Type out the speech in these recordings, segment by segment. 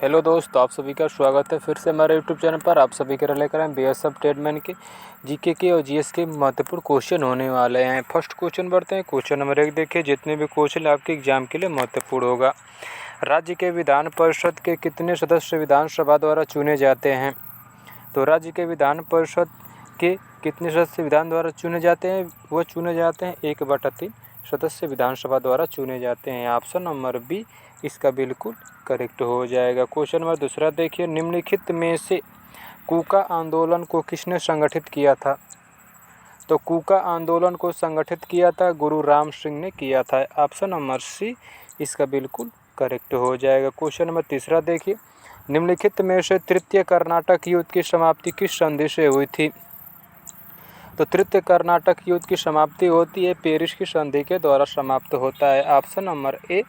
Hello दोस्त, आप सभी का स्वागत है फिर से हमारे यूट्यूब चैनल पर। आप सभी के लिए लेकर आए बीएसएफ ट्रेडमैन के जीके के और जीएस के महत्वपूर्ण क्वेश्चन होने वाले हैं। फर्स्ट क्वेश्चन बढ़ते हैं। क्वेश्चन नंबर 1 देखिए, जितने भी क्वेश्चन आपके एग्जाम के लिए महत्वपूर्ण होगा। राज्य के विधान परिषद के कितने सदस्य विधानसभा द्वारा चुने जाते हैं? तो राज्य के विधान परिषद के कितने सदस्य विधान द्वारा चुने जाते हैं? वो चुने जाते हैं 1/3 सदस्य विधानसभा द्वारा चुने जाते हैं। ऑप्शन नंबर बी इसका बिल्कुल करेक्ट हो जाएगा। क्वेश्चन नंबर दूसरा देखिए, निम्नलिखित में से कूका आंदोलन को किसने संगठित किया था? तो कूका आंदोलन को संगठित किया था गुरु राम सिंह ने किया था। ऑप्शन नंबर सी इसका बिल्कुल करेक्ट हो जाएगा। क्वेश्चन नंबर तीसरा देखिए, निम्नलिखित में से तृतीय कर्नाटक युद्ध की समाप्ति किस संधि से हुई थी? तो तृतीय कर्नाटक युद्ध की समाप्ति होती है पेरिस की संधि के द्वारा समाप्त होता है। ऑप्शन नंबर ए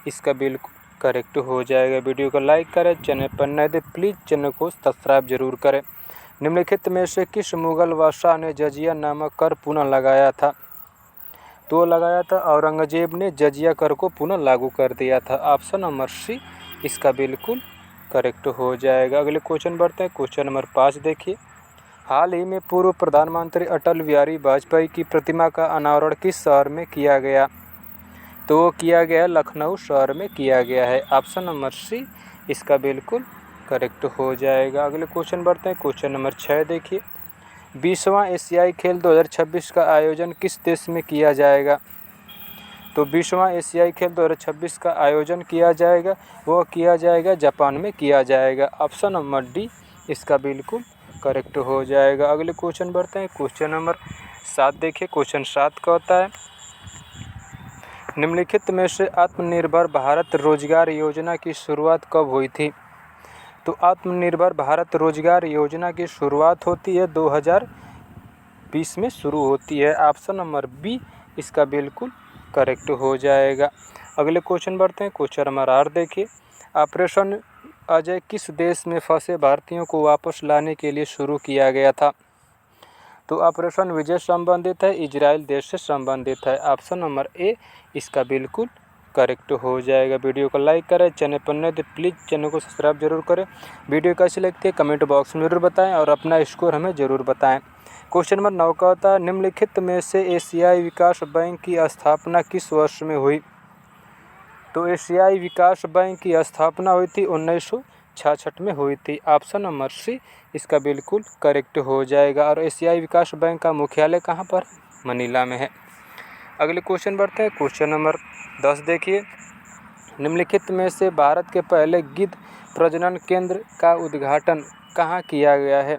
इसका बिल्कुल करेक्ट हो जाएगा। वीडियो को लाइक करें, चैनल पर नए थे प्लीज़ चैनल को सब्सक्राइब जरूर करें। निम्नलिखित में से किस मुगल बादशाह ने जजिया नामक कर पुनः लगाया था? तो लगाया था औरंगजेब ने जजिया कर को पुनः लागू कर दिया था। ऑप्शन नंबर सी इसका बिल्कुल करेक्ट हो जाएगा। अगले क्वेश्चन बढ़ते हैं। क्वेश्चन नंबर 5 देखिए, हाल ही में पूर्व प्रधानमंत्री अटल बिहारी वाजपेयी की प्रतिमा का अनावरण किस शहर में किया गया? तो वो किया गया लखनऊ शहर में किया गया है। ऑप्शन नंबर सी इसका बिल्कुल करेक्ट हो जाएगा। अगले क्वेश्चन बढ़ते हैं। क्वेश्चन नंबर 6 देखिए, 20वां एशियाई खेल 2026 का आयोजन किस देश में किया जाएगा? तो 20वां एशियाई खेल 2026 का आयोजन किया जाएगा, वो किया जाएगा जापान में किया जाएगा। ऑप्शन नंबर डी इसका बिल्कुल करेक्ट हो जाएगा। अगले क्वेश्चन बढ़ते हैं। क्वेश्चन नंबर 7 देखिए, क्वेश्चन 7 का होता है, निम्नलिखित में से आत्मनिर्भर भारत रोजगार योजना की शुरुआत कब हुई थी? तो आत्मनिर्भर भारत रोजगार योजना की शुरुआत होती है 2020 में शुरू होती है। ऑप्शन नंबर बी इसका बिल्कुल करेक्ट हो जाएगा। अगले क्वेश्चन बढ़ते हैं। क्वेश्चन नंबर 8 देखिए, ऑपरेशन अजय किस देश में फंसे भारतीयों को वापस लाने के लिए शुरू किया गया था? तो ऑपरेशन विजय संबंधित है इजराइल देश से संबंधित है। ऑप्शन नंबर ए इसका बिल्कुल करेक्ट हो जाएगा। वीडियो को लाइक करें, चैनल पर नए तो प्लीज़ चैनल को सब्सक्राइब जरूर करें। वीडियो कैसी लगती है कमेंट बॉक्स में जरूर बताएं और अपना स्कोर हमें ज़रूर बताएं। क्वेश्चन नंबर 9 का होता है, निम्नलिखित में से एशियाई विकास बैंक की स्थापना किस वर्ष में हुई? तो एशियाई विकास बैंक की स्थापना हुई थी 1966 में हुई थी। ऑप्शन नंबर सी इसका बिल्कुल करेक्ट हो जाएगा। और एशियाई विकास बैंक का मुख्यालय कहाँ पर? मनीला में है। अगले क्वेश्चन बढ़ते हैं। क्वेश्चन नंबर 10 देखिए, निम्नलिखित में से भारत के पहले गिद्ध प्रजनन केंद्र का उद्घाटन कहाँ किया गया है?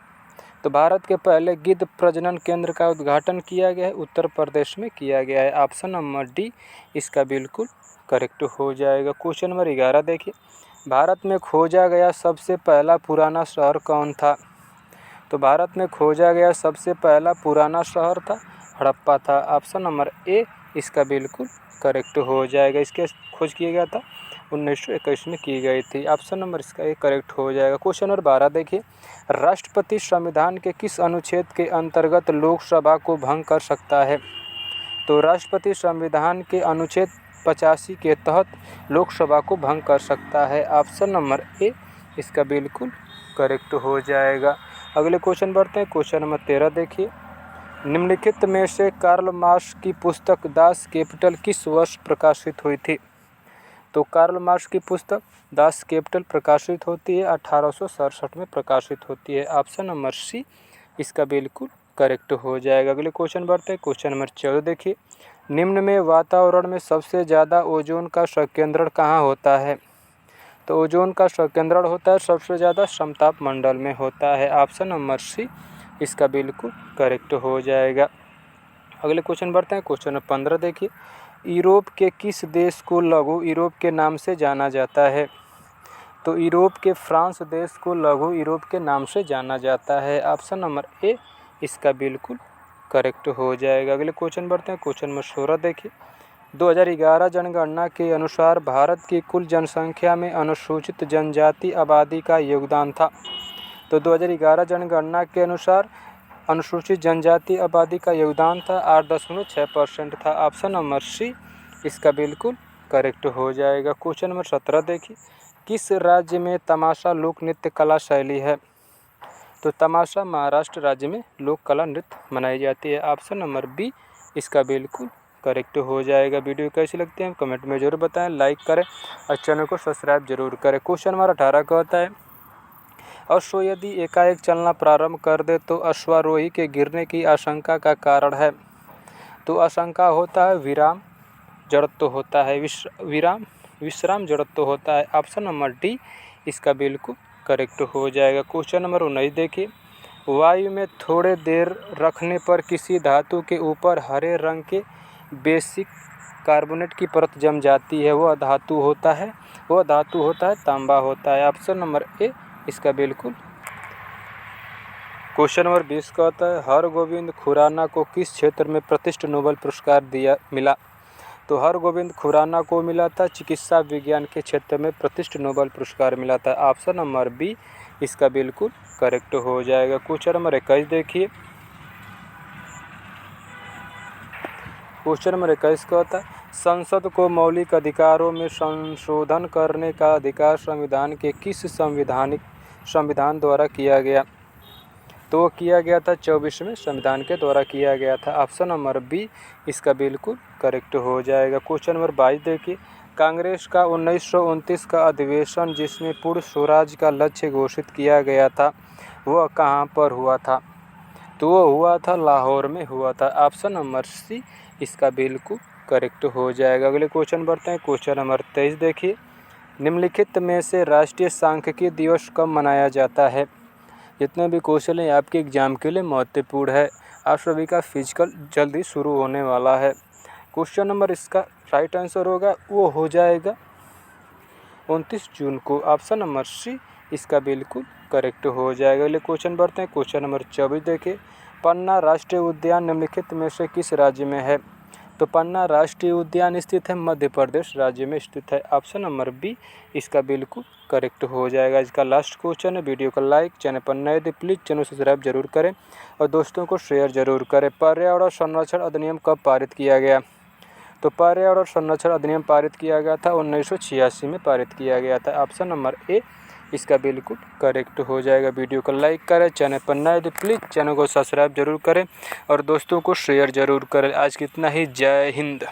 तो भारत के पहले गिद्ध प्रजनन केंद्र का उद्घाटन किया गया है उत्तर प्रदेश में किया गया है। ऑप्शन नंबर डी इसका बिल्कुल करेक्ट हो जाएगा। क्वेश्चन नंबर 11 देखिए, भारत में खोजा गया सबसे पहला पुराना शहर कौन था? तो भारत में खोजा गया सबसे पहला पुराना शहर था हड़प्पा था। ऑप्शन नंबर ए इसका बिल्कुल करेक्ट हो जाएगा। इसके खोज किया गया था 1921 में की गई थी। ऑप्शन नंबर इसका ए करेक्ट हो जाएगा। क्वेश्चन नंबर 12 देखिए, राष्ट्रपति संविधान के किस अनुच्छेद के अंतर्गत लोकसभा को भंग कर सकता है? तो राष्ट्रपति संविधान के अनुच्छेद 85 के तहत लोकसभा को भंग कर सकता है। ऑप्शन नंबर ए इसका बिल्कुल करेक्ट हो जाएगा। अगले क्वेश्चन बढ़ते हैं। क्वेश्चन नंबर 13 देखिए, निम्नलिखित में से कार्ल मार्क्स की पुस्तक दास कैपिटल किस वर्ष प्रकाशित हुई थी? तो कार्ल मार्क्स की पुस्तक दास कैपिटल प्रकाशित होती है 1867 में प्रकाशित होती है। ऑप्शन नंबर सी इसका बिल्कुल करेक्ट हो जाएगा। अगले क्वेश्चन बढ़ते हैं। क्वेश्चन नंबर 14 देखिए, निम्न में वातावरण में सबसे ज़्यादा ओजोन का संकेंद्रण कहाँ होता है? तो ओजोन का संकेंद्रण होता है सबसे ज़्यादा समताप मंडल में होता है। ऑप्शन नंबर सी इसका बिल्कुल करेक्ट हो जाएगा। अगले क्वेश्चन बढ़ते हैं। क्वेश्चन नंबर 15 देखिए, यूरोप के किस देश को लघु यूरोप के नाम से जाना जाता है? तो यूरोप के फ्रांस देश को लघु यूरोप के नाम से जाना जाता है। ऑप्शन नंबर ए इसका बिल्कुल करेक्ट हो जाएगा। अगले क्वेश्चन बढ़ते हैं। क्वेश्चन नंबर 16 देखिए, 2011 जनगणना के अनुसार भारत की कुल जनसंख्या में अनुसूचित जनजाति आबादी का योगदान था। तो 2011 जनगणना के अनुसार अनुसूचित जनजाति आबादी का योगदान था 8.6% था। ऑप्शन नंबर सी इसका बिल्कुल करेक्ट हो जाएगा। क्वेश्चन नंबर 17 देखिए, किस राज्य में तमाशा लोक नृत्य कला शैली है? तो तमाशा महाराष्ट्र राज्य में लोक कला नृत्य मनाई जाती है। ऑप्शन नंबर बी इसका बिल्कुल करेक्ट हो जाएगा। वीडियो कैसी लगती है कमेंट में जरूर बताएं, लाइक करें और चैनल को सब्सक्राइब जरूर करें। क्वेश्चन नंबर 18 का होता है, अश्व यदि एकाएक चलना प्रारंभ कर दे तो अश्वारोही के गिरने की आशंका का कारण है? तो आशंका होता है विराम जड़त्व होता है, विश्राम जड़त्व होता है। ऑप्शन नंबर डी इसका बिल्कुल करेक्ट हो जाएगा। क्वेश्चन नंबर 19 देखिए, वायु में थोड़े देर रखने पर किसी धातु के ऊपर हरे रंग के बेसिक कार्बोनेट की परत जम जाती है, वह धातु होता है तांबा होता है। ऑप्शन नंबर ए इसका बिल्कुल। क्वेश्चन नंबर 20 का होता है, हरगोविंद खुराना को किस क्षेत्र में प्रतिष्ठित नोबेल पुरस्कार मिला? तो हरगोविंद खुराना को मिला था चिकित्सा विज्ञान के क्षेत्र में प्रतिष्ठित नोबेल पुरस्कार मिला था। ऑप्शन नंबर बी इसका बिल्कुल करेक्ट हो जाएगा। क्वेश्चन नंबर 21 देखिए, क्वेश्चन नंबर 21 का होता है, संसद को मौलिक अधिकारों में संशोधन करने का अधिकार संविधान के किस संविधान द्वारा किया गया? तो किया गया था 24वें संविधान के द्वारा किया गया था। ऑप्शन नंबर बी इसका बिल्कुल करेक्ट हो जाएगा। क्वेश्चन नंबर 22 देखिए, कांग्रेस का 1929 का अधिवेशन जिसमें पूर्ण स्वराज का लक्ष्य घोषित किया गया था वह कहाँ पर हुआ था? तो वो हुआ था लाहौर में हुआ था। ऑप्शन नंबर सी इसका बिल्कुल करेक्ट हो जाएगा। अगले क्वेश्चन बढ़ते हैं। क्वेश्चन नंबर 23 देखिए, निम्नलिखित में से राष्ट्रीय सांख्यिकी दिवस कब मनाया जाता है? जितने भी क्वेश्चन हैं आपके एग्जाम के लिए महत्वपूर्ण है। आप सभी का फिजिकल जल्दी शुरू होने वाला है। क्वेश्चन नंबर इसका राइट आंसर होगा वो हो जाएगा 29 जून को। ऑप्शन नंबर सी इसका बिल्कुल करेक्ट हो जाएगा। अगले क्वेश्चन बढ़ते हैं। क्वेश्चन नंबर 24 देखिए, पन्ना राष्ट्रीय उद्यान निम्नलिखित में से किस राज्य में है? तो पन्ना राष्ट्रीय उद्यान स्थित है मध्य प्रदेश राज्य में स्थित है। ऑप्शन नंबर बी इसका बिल्कुल करेक्ट हो जाएगा। इसका लास्ट क्वेश्चन है। वीडियो को लाइक, चैनल पर नए थे प्लीज़ चैनल सब्सक्राइब जरूर करें और दोस्तों को शेयर जरूर करें। पर्यावरण संरक्षण अधिनियम कब पारित किया गया? तो पर्यावरण संरक्षण अधिनियम पारित किया गया था 1986 में पारित किया गया था। ऑप्शन नंबर ए इसका बिल्कुल करेक्ट हो जाएगा। वीडियो को लाइक करें, चैनल पर नए तो प्लीज़ चैनल को सब्सक्राइब जरूर करें और दोस्तों को शेयर जरूर करें। आज कितना ही, जय हिंद।